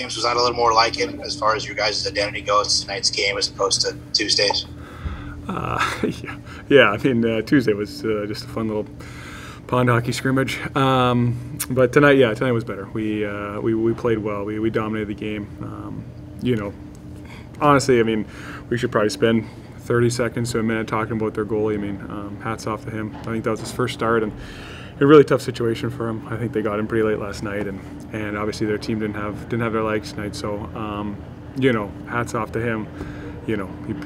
James, was that a little more like it as far as your guys' identity goes tonight's game as opposed to Tuesdays? Yeah. I mean, Tuesday was just a fun little pond hockey scrimmage. But tonight was better. We played well. We dominated the game. Honestly, I mean, we should probably spend 30 seconds to a minute talking about their goalie. I mean, hats off to him. I think that was his first start, and a really tough situation for him. I think they got him pretty late last night, and obviously their team didn't have their legs tonight. So, hats off to him.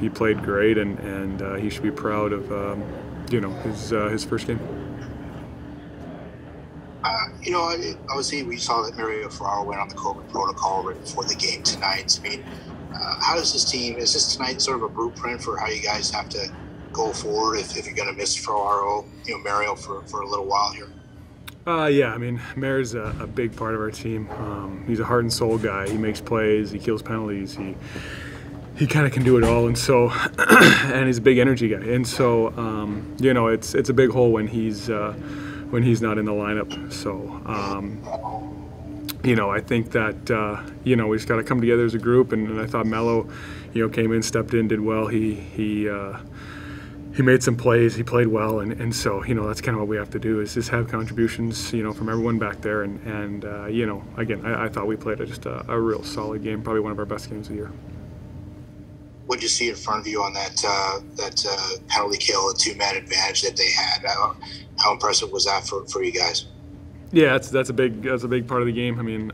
He played great, and he should be proud of his first game. Obviously we saw that Mario Ferraro went on the COVID protocol right before the game tonight. I mean, how does is this tonight sort of a blueprint for how you guys have to go forward if you're going to miss Ferraro, Mario for a little while here? Yeah, I mean, Mayor's a big part of our team. He's a heart and soul guy. He makes plays, he kills penalties, he kind of can do it all, and so and he's a big energy guy, and so it's a big hole when he's not in the lineup. So I think that we just got to come together as a group, and I thought Mello came in, stepped in, did well. He made some plays, he played well, and so that's kind of what we have to do, is just have contributions from everyone back there, and again, I thought we played just a real solid game, probably one of our best games of the year. What did you see in front of you on that penalty kill, the two-man advantage that they had? How impressive was that for you guys? Yeah, that's a big part of the game. I mean,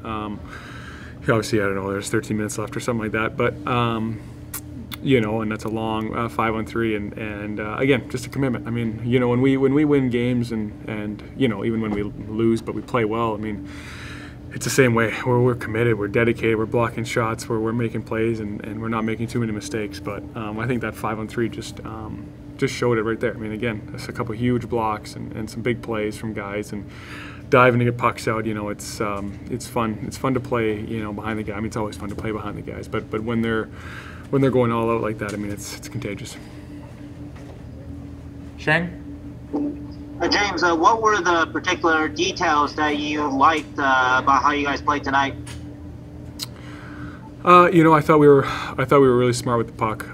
obviously, I don't know, there's 13 minutes left or something like that, but and that's a long 5-on-3, and again, just a commitment. I mean, when we win games and even when we lose but we play well, I mean, it's the same way. We're committed, we're dedicated, we're blocking shots, we're making plays, and we're not making too many mistakes. But I think that 5-on-3 just showed it right there. I mean, again, it's a couple huge blocks and some big plays from guys, and diving to get pucks out. It's fun. It's fun to play. Behind the guy. I mean, it's always fun to play behind the guys. But when they're going all out like that, I mean, it's contagious. Shane? James, what were the particular details that you liked about how you guys played tonight? I thought we were really smart with the puck.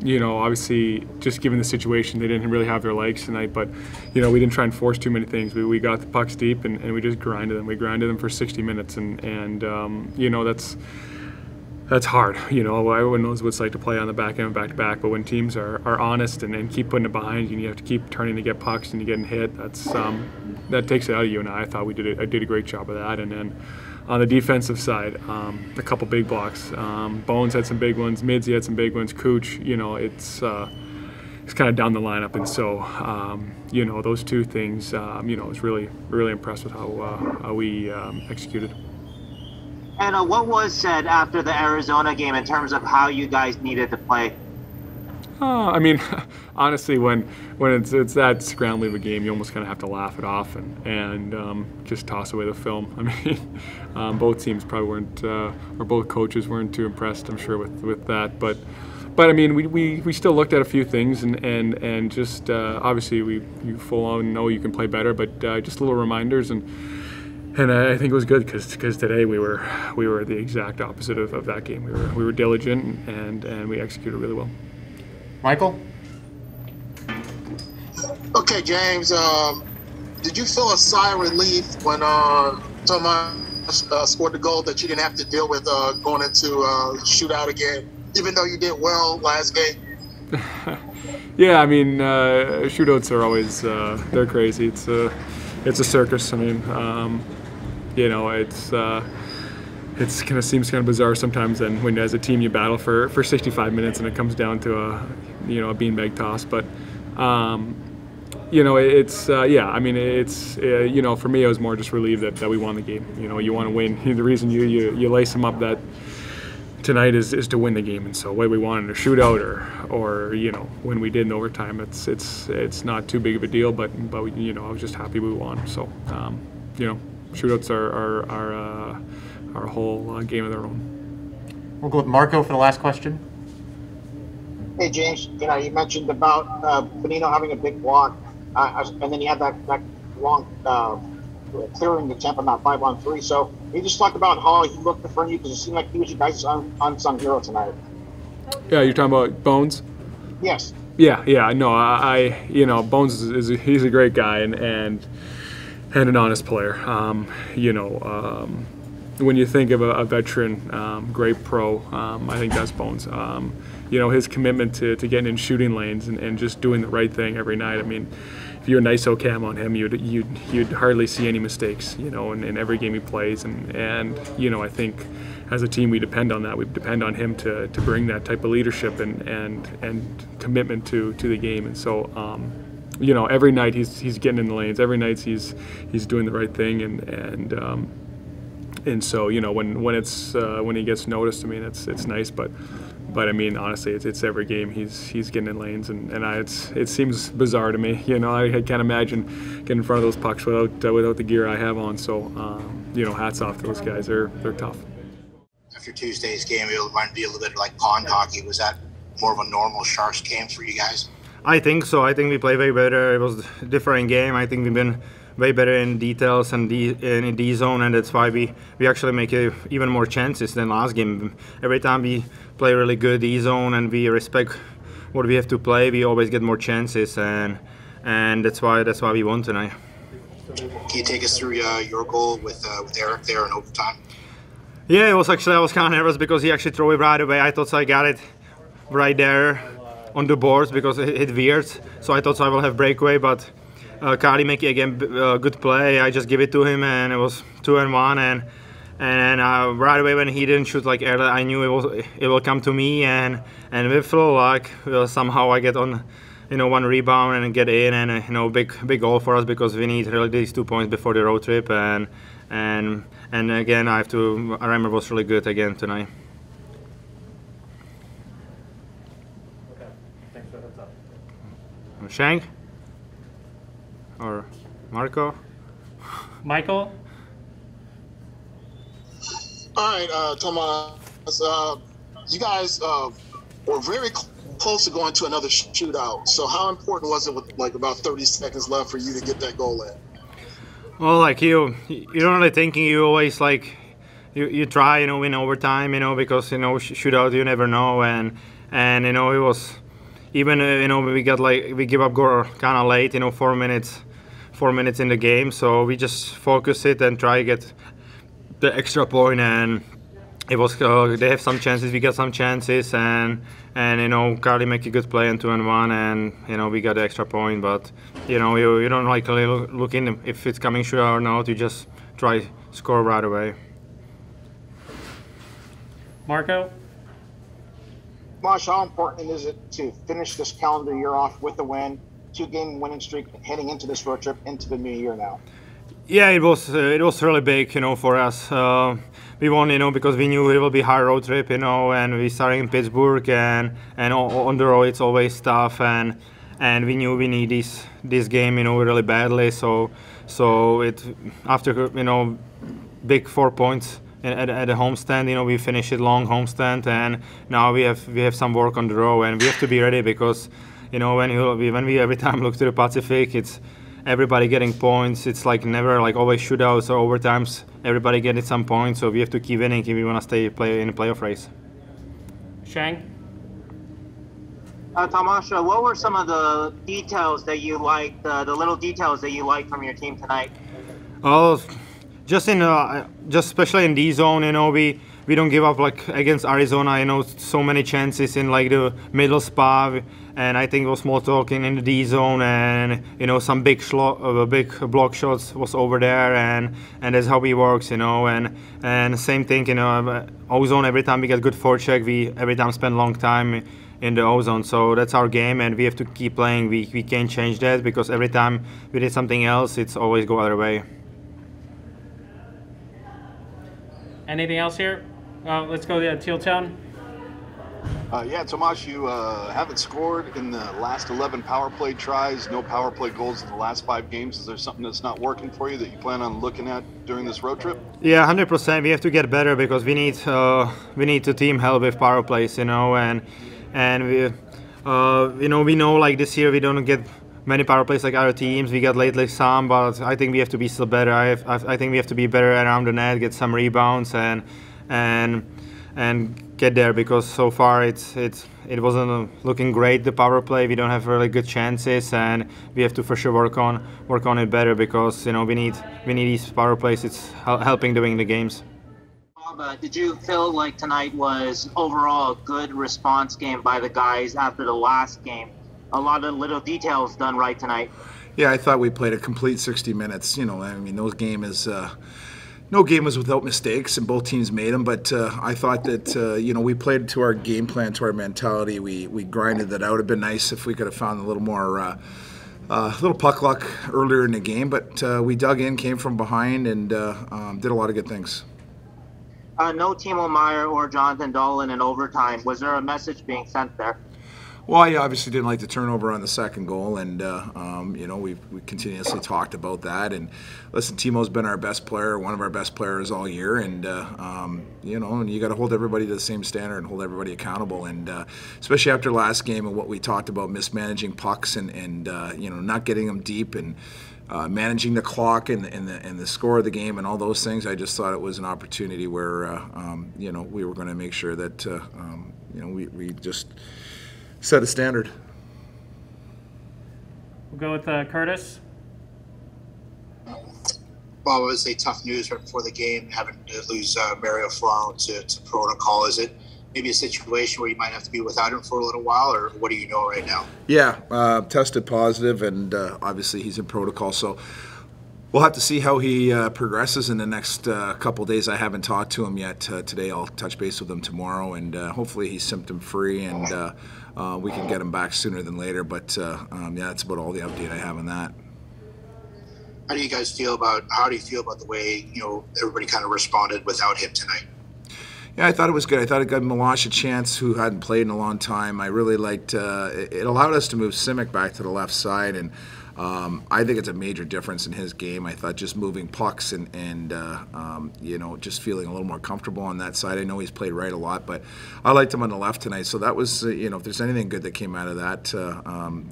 Obviously, just given the situation, they didn't really have their legs tonight, but we didn't try and force too many things. We got the pucks deep, and we just grinded them. We grinded them for 60 minutes, and that's hard. Everyone knows what it's like to play on the back end back-to-back, but when teams are honest and keep putting it behind you, and you have to keep turning to get pucks and you're getting hit, that takes it out of you, and I thought I did a great job of that. And then on the defensive side, a couple big blocks. Bones had some big ones, Midzi had some big ones, Cooch, it's kind of down the lineup, and so those two things, I was really, really impressed with how we executed. And what was said after the Arizona game in terms of how you guys needed to play? I mean, honestly, when it's that scrambling of a game, you almost kind of have to laugh it off and just toss away the film. I mean, both teams probably weren't, or both coaches weren't too impressed, I'm sure, with that. But I mean, we still looked at a few things and just obviously you full on know you can play better, but just little reminders, and I think it was good because today we were the exact opposite of that game. We were diligent and we executed really well. Michael? Okay, James. Did you feel a sigh of relief when Tomas scored the goal that you didn't have to deal with going into shootout again, even though you did well last game? Yeah, I mean, shootouts are always they're crazy. It's a circus. I mean, it's kind of seems kind of bizarre sometimes. And when as a team you battle for 65 minutes and it comes down to a beanbag toss, but it's I mean, it's for me, I was more just relieved that we won the game. You want to win. The reason you lace them up that tonight is to win the game, and so whether we wanted a shootout or when we did in overtime, it's not too big of a deal. But I was just happy we won. So shootouts are a whole game of their own. We'll go with Marco for the last question. Hey James, you mentioned about Bonino having a big block, and then you had that long clearing the Tampa Mount 5-on-3. So you just talk about how he looked for you because it seemed like he was you guys' unsung hero tonight. Yeah, you're talking about Bones? Yes. Yeah, no, I you know, Bones he's a great guy and an honest player. When you think of a veteran, great pro, I think that's Bones. His commitment to getting in shooting lanes and just doing the right thing every night. I mean, if you had an ISO cam on him, you'd hardly see any mistakes, in every game he plays. And I think as a team we depend on that. We depend on him to bring that type of leadership and commitment to the game. And so, every night he's getting in the lanes. Every night he's doing the right thing. And so, when he gets noticed, I mean, it's nice, but I mean, honestly, it's every game he's getting in lanes, and it seems bizarre to me. I can't imagine getting in front of those pucks without the gear I have on. So, hats off to those guys. They're tough. After Tuesday's game, it reminded me a little bit like pond hockey. Was that more of a normal Sharks game for you guys? I think so. I think we played way better. It was a different game. I think we've been way better in details and in D zone, and that's why we actually make even more chances than last game. Every time we play really good D zone and we respect what we have to play, we always get more chances, and that's why we won tonight. Can you take us through your goal with Eric there in overtime? Yeah, I was kind of nervous because he actually threw it right away. I thought I got it right there on the boards because it veered, so I thought I will have breakaway, but Carly making again good play. I just give it to him, and it was 2-1. And right away when he didn't shoot like Hertl, I knew it will come to me. And with full luck, somehow I get on, one rebound and get in, and big goal for us because we need really these 2 points before the road trip. And again, Reimer was really good again tonight. Okay, thanks for the heads up. Shank? Or Marco? Michael? All right, Tomas, you guys were very close to going to another shootout. So how important was it with like about 30 seconds left for you to get that goal in? Well, like you don't really thinking. You always you try, win overtime, because shootout you never know, and it was even we give up goal kind of late, 4 minutes in the game, so we just focus it and try to get the extra point, and it was they have some chances, we got some chances, and Carly make a good play on 2-1, and we got the extra point, but you don't look in if it's coming shootout or not. You just try score right away. Marco? Mosh, how important is it to finish this calendar year off with a win, 2-game winning streak heading into this road trip into the new year now? Yeah, it was really big, for us. We won, because we knew it will be hard road trip, and we started in Pittsburgh, and on the road it's always tough, and we knew we need this game, really badly. So it after big 4 points at the homestand, we finished it long homestand, and now we have some work on the road, and we have to be ready because when we every time look to the Pacific, it's everybody getting points. It's never always shootouts or overtimes. Everybody getting some points, so we have to keep winning if we want to stay in the playoff race. Shang? Tomas, what were some of the details that you liked, the little details that you liked from your team tonight? Oh, just especially in D zone, we don't give up against Arizona. So many chances in the middle spot, and I think it was small talking in the D zone, and some big block shots was over there, and that's how we works, and same thing, O zone. Every time we get good forecheck, we every time spend long time in the O zone. So that's our game, and we have to keep playing. We can't change that because every time we did something else, it's always go other way. Anything else here? Let's go to Teal Town. Yeah, Tomas, you haven't scored in the last 11 power play tries, no power play goals in the last 5 games. Is there something that's not working for you that you plan on looking at during this road trip? Yeah, 100%. We have to get better because we need to team help with power plays, and we we know this year we don't get many power plays like other teams. We got lately some, but I think we have to be still better. I think we have to be better around the net, get some rebounds, and get there, because so far it wasn't looking great, the power play. We don't have really good chances, and we have to for sure work on it better, because we need these power plays. It's helping to win the games. Did you feel like tonight was overall a good response game by the guys after the last game? A lot of little details done right tonight. Yeah, I thought we played a complete 60 minutes. I mean, no game was without mistakes, and both teams made them. But I thought that we played to our game plan, to our mentality. We grinded that out. It'd been nice if we could have found a little more, little puck luck earlier in the game. But we dug in, came from behind, and did a lot of good things. No Timo Meier or Jonathan Dolan in overtime. Was there a message being sent there? Well, I obviously didn't like the turnover on the second goal, and we continuously talked about that. And listen, Timo's been our best player, one of our best players all year, and and you got to hold everybody to the same standard and hold everybody accountable. And especially after last game and what we talked about, mismanaging pucks and not getting them deep, and managing the clock and the score of the game and all those things. I just thought it was an opportunity where we were going to make sure that we just set a standard. We'll go with Curtis. Well, obviously tough news right before the game, having to lose Mario Ferraro to protocol. Is it maybe a situation where you might have to be without him for a little while, or what do you know right now? Yeah, tested positive, and obviously he's in protocol, so we'll have to see how he progresses in the next couple of days. I haven't talked to him yet. Today I'll touch base with him tomorrow, and hopefully he's symptom-free, and we can get him back sooner than later. But yeah, that's about all the update I have on that. How do you feel about the way everybody kind of responded without him tonight? Yeah, I thought it was good. I thought it gave Milosh a chance, who hadn't played in a long time. I really liked it allowed us to move Simic back to the left side, and I think it's a major difference in his game. I thought just moving pucks and just feeling a little more comfortable on that side. I know he's played right a lot, but I liked him on the left tonight. So that was, if there's anything good that came out of that,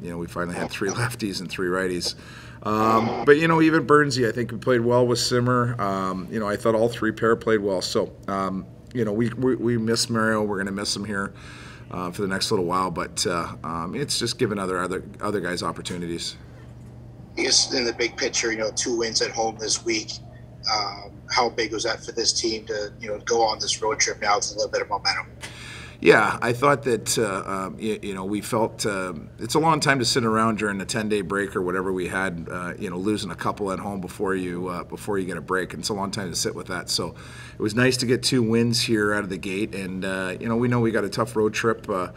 we finally had 3 lefties and 3 righties. But even Burnsy, I think, we played well with Simmer. I thought all 3 pair played well. So we miss Mario. We're going to miss him here for the next little while. But it's just giving other guys opportunities. I guess in the big picture, 2 wins at home this week. How big was that for this team to go on this road trip now with a little bit of momentum? Yeah, I thought that we felt it's a long time to sit around during the 10-day break or whatever we had. Losing a couple at home before you get a break, and it's a long time to sit with that. So it was nice to get 2 wins here out of the gate, and we know we got a tough road trip, but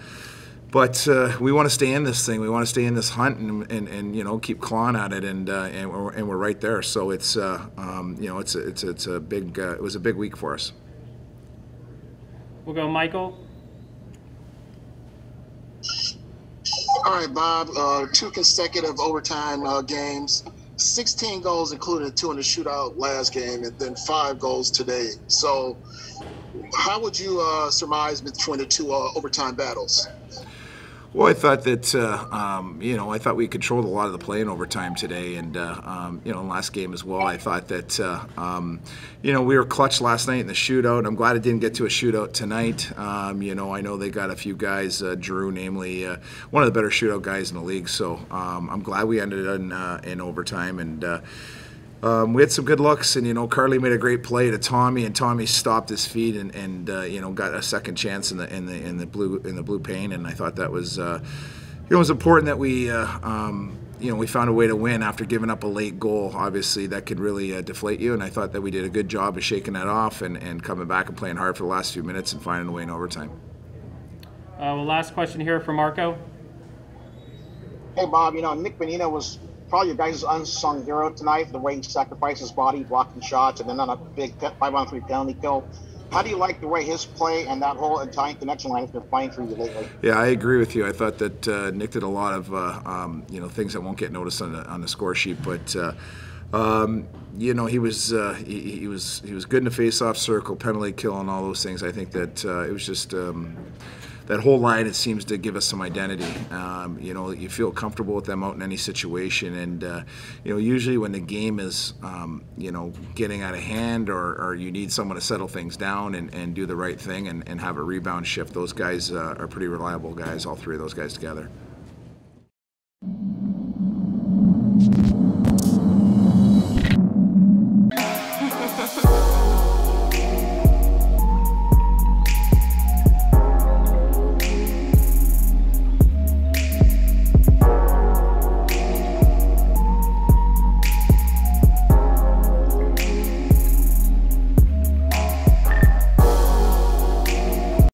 we want to stay in this thing. We want to stay in this hunt and keep clawing at it, and we're right there. So it's it's a big it was a big week for us. We'll go Michael. All right, Bob, 2 consecutive overtime games, 16 goals, including 2 in the shootout last game, and then 5 goals today. So how would you surmise between the 2 overtime battles? Well, I thought that, I thought we controlled a lot of the play in overtime today, and, in last game as well. I thought that, we were clutch last night in the shootout. I'm glad it didn't get to a shootout tonight. I know they got a few guys, Drew, namely, one of the better shootout guys in the league. So I'm glad we ended in overtime, and we had some good looks, and Carly made a great play to Tommy, and Tommy stopped his feet and got a second chance in the blue paint, and I thought that was it was important that we we found a way to win after giving up a late goal. Obviously, that could really deflate you, and I thought that we did a good job of shaking that off and coming back and playing hard for the last few minutes and finding a way in overtime. Last question here for Marco. Hey, Bob, Nick Bonino was probably your guys' unsung hero tonight, the way he sacrificed his body, blocking shots, and then on a big 5-on-3 penalty kill. How do you like the way his play and that whole Italian connection line has been playing for you lately? Yeah, I agree with you. I thought that Nick did a lot of things that won't get noticed on the score sheet, but he was good in the face-off circle, penalty kill, and all those things. I think that it was just that whole line, it seems to give us some identity. You know, you feel comfortable with them out in any situation, and you know, usually when the game is you know, getting out of hand, or you need someone to settle things down and do the right thing and have a rebound shift, those guys are pretty reliable guys, all three of those guys together.